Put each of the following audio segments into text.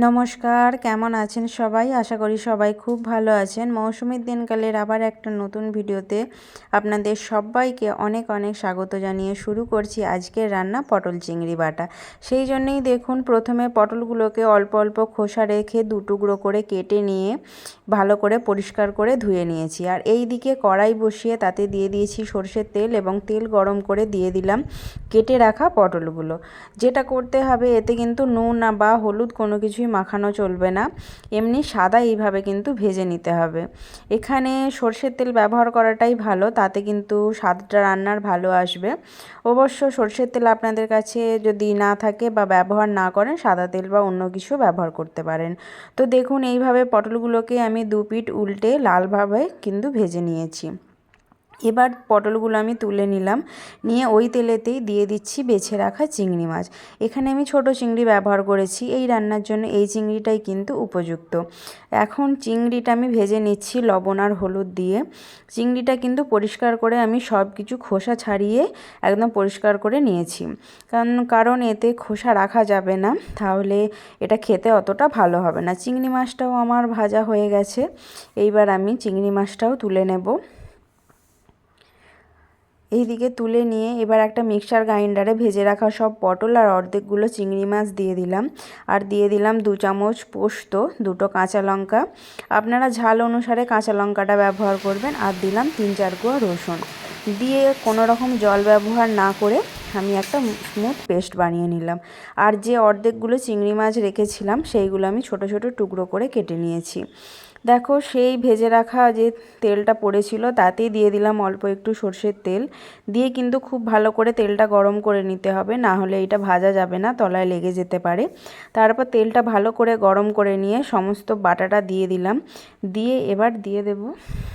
নমস্কার, কেমন আছেন সবাই? আশা করি সবাই খুব ভালো আছেন। মৌসুমীর দিনকালের আবার একটা নতুন ভিডিওতে আপনাদের সবাইকে অনেক অনেক স্বাগত জানিয়ে শুরু করছি আজকের রান্না পটল চিংড়ি বাটা। সেই জন্যই দেখুন প্রথমে পটলগুলোকে অল্প অল্প খোসা রেখে দু টুকরো করে কেটে নিয়ে ভালো করে পরিষ্কার করে ধুয়ে নিয়েছি। আর এই দিকে কড়াই বসিয়ে তাতে দিয়ে দিয়েছি সরষের তেল এবং তেল গরম করে দিয়ে দিলাম কেটে রাখা পটলগুলো। যেটা করতে হবে, এতে কিন্তু নুন বা হলুদ কোনো কিছুই মাখানো চলবে না, এমনি সাদা এইভাবে কিন্তু ভেজে নিতে হবে। এখানে সরষের তেল ব্যবহার করাটাই ভালো, তাতে কিন্তু স্বাদটা রান্নার ভালো আসবে। অবশ্য সরষের তেল আপনাদের কাছে যদি না থাকে বা ব্যবহার না করেন, সাদা তেল বা অন্য কিছু ব্যবহার করতে পারেন। তো দেখুন এইভাবে পটলগুলোকে আমি দু পিঠ উল্টে লালভাবে কিন্তু ভেজে নিয়েছি। এবার পটলগুলো আমি তুলে নিলাম, নিয়ে ওই তেলেতেই দিয়ে দিচ্ছি বেছে রাখা চিংড়ি মাছ। এখানে আমি ছোট চিংড়ি ব্যবহার করেছি, এই রান্নার জন্য এই চিংড়িটাই কিন্তু উপযুক্ত। এখন চিংড়িটা আমি ভেজে নিচ্ছি লবণ আর হলুদ দিয়ে। চিংড়িটা কিন্তু পরিষ্কার করে আমি সব কিছু খোসা ছাড়িয়ে একদম পরিষ্কার করে নিয়েছি, কারণ এতে খোসা রাখা যাবে না, তাহলে এটা খেতে অতটা ভালো হবে না। চিংড়ি মাছটাও আমার ভাজা হয়ে গেছে, এইবার আমি চিংড়ি মাছটাও তুলে নেব। এইদিকে তুলে নিয়ে এবার একটা মিক্সার গ্রাইন্ডারে ভেজে রাখা সব পটল আর অর্ধেকগুলো চিংড়ি মাছ দিয়ে দিলাম। আর দিয়ে দিলাম 2 চামচ পোস্ত, 2টো কাঁচা লঙ্কা, আপনারা ঝাল অনুসারে কাঁচা লঙ্কাটা ব্যবহার করবেন। আর দিলাম 3-4 কোয়া রসুন দিয়ে কোনো রকম জল ব্যবহার না করে আমি একটা স্মুথ পেস্ট বানিয়ে নিলাম। আর যে অর্ধেকগুলো চিংড়ি মাছ রেখেছিলাম সেইগুলো আমি ছোট ছোট টুকরো করে কেটে নিয়েছি। দেখো সেই ভেজে রাখা যে তেলটা পড়েছিল তাতেই দিয়ে দিলাম অল্প একটু সর্ষের তেল, দিয়ে কিন্তু খুব ভালো করে তেলটা গরম করে নিতে হবে, না হলে এটা ভাজা যাবে না, তলায় লেগে যেতে পারে। তারপর তেলটা ভালো করে গরম করে নিয়ে সমস্ত বাটাটা দিয়ে দিলাম, দিয়ে এবার দিয়ে দেব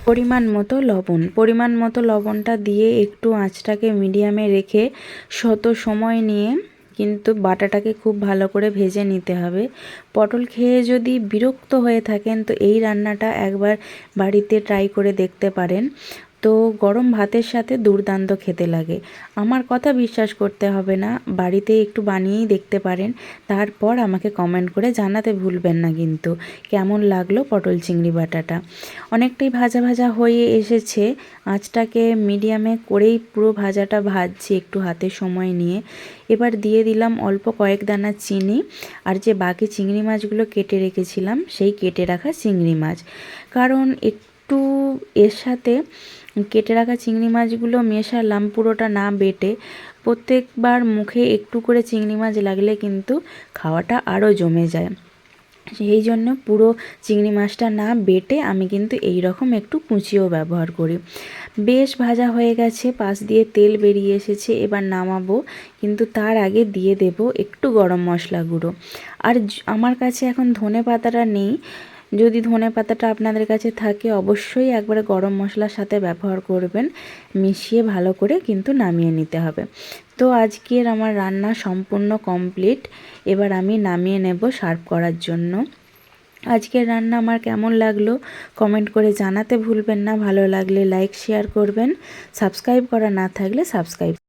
পরিমাণ মতো লবণ। পরিমাণ মতো লবণটা দিয়ে একটু আঁচটাকে মিডিয়ামে রেখে সময় নিয়ে কিন্তু বাটাটাকে খুব ভালো করে ভেজে নিতে হবে। পটল খেয়ে যদি বিরক্ত হয়ে থাকেন তো এই রান্নাটা একবার বাড়িতে ট্রাই করে দেখতে পারেন। তো গরম ভাতের সাথে দুর্দান্ত খেতে লাগে। আমার কথা বিশ্বাস করতে হবে না, বাড়িতে একটু বানিয়েই দেখতে পারেন, তারপর আমাকে কমেন্ট করে জানাতে ভুলবেন না কিন্তু কেমন লাগলো পটল চিংড়ি বাটাটা। অনেকটাই ভাজা ভাজা হয়ে এসেছে, আঁচটাকে মিডিয়ামে করেই পুরো ভাজাটা ভাজছি একটু হাতে সময় নিয়ে। এবার দিয়ে দিলাম অল্প কয়েক দানা চিনি আর যে বাকি চিংড়ি মাছগুলো কেটে রেখেছিলাম সেই কেটে রাখা চিংড়ি মাছ, কারণ একটু এর সাথে কেটে রাখা চিংড়ি মাছগুলো মেশালাম পুরোটা না বেটে। প্রত্যেকবার মুখে একটু করে চিংড়ি মাছ লাগলে কিন্তু খাওয়াটা আরও জমে যায়, সেই জন্য পুরো চিংড়ি মাছটা না বেটে আমি কিন্তু এই রকম একটু কুচিও ব্যবহার করি। বেশ ভাজা হয়ে গেছে, পাশ দিয়ে তেল বেরিয়ে এসেছে, এবার নামাবো, কিন্তু তার আগে দিয়ে দেব একটু গরম মশলা গুঁড়ো। আর আমার কাছে এখন ধনে পাতাটা নেই, যদি ধনে পাতাটা আপনাদের কাছে থাকে অবশ্যই একবারে গরম মশলার সাথে ব্যবহার করবেন, মিশিয়ে ভালো করে কিন্তু নামিয়ে নিতে হবে। তো আজকের আমার রান্না সম্পূর্ণ কমপ্লিট, এবার আমি নামিয়ে নেব সার্ভ করার জন্য। আজকের রান্না আমার কেমন লাগলো কমেন্ট করে জানাতে ভুলবেন না, ভালো লাগলে লাইক শেয়ার করবেন, সাবস্ক্রাইব করা না থাকলে সাবস্ক্রাইব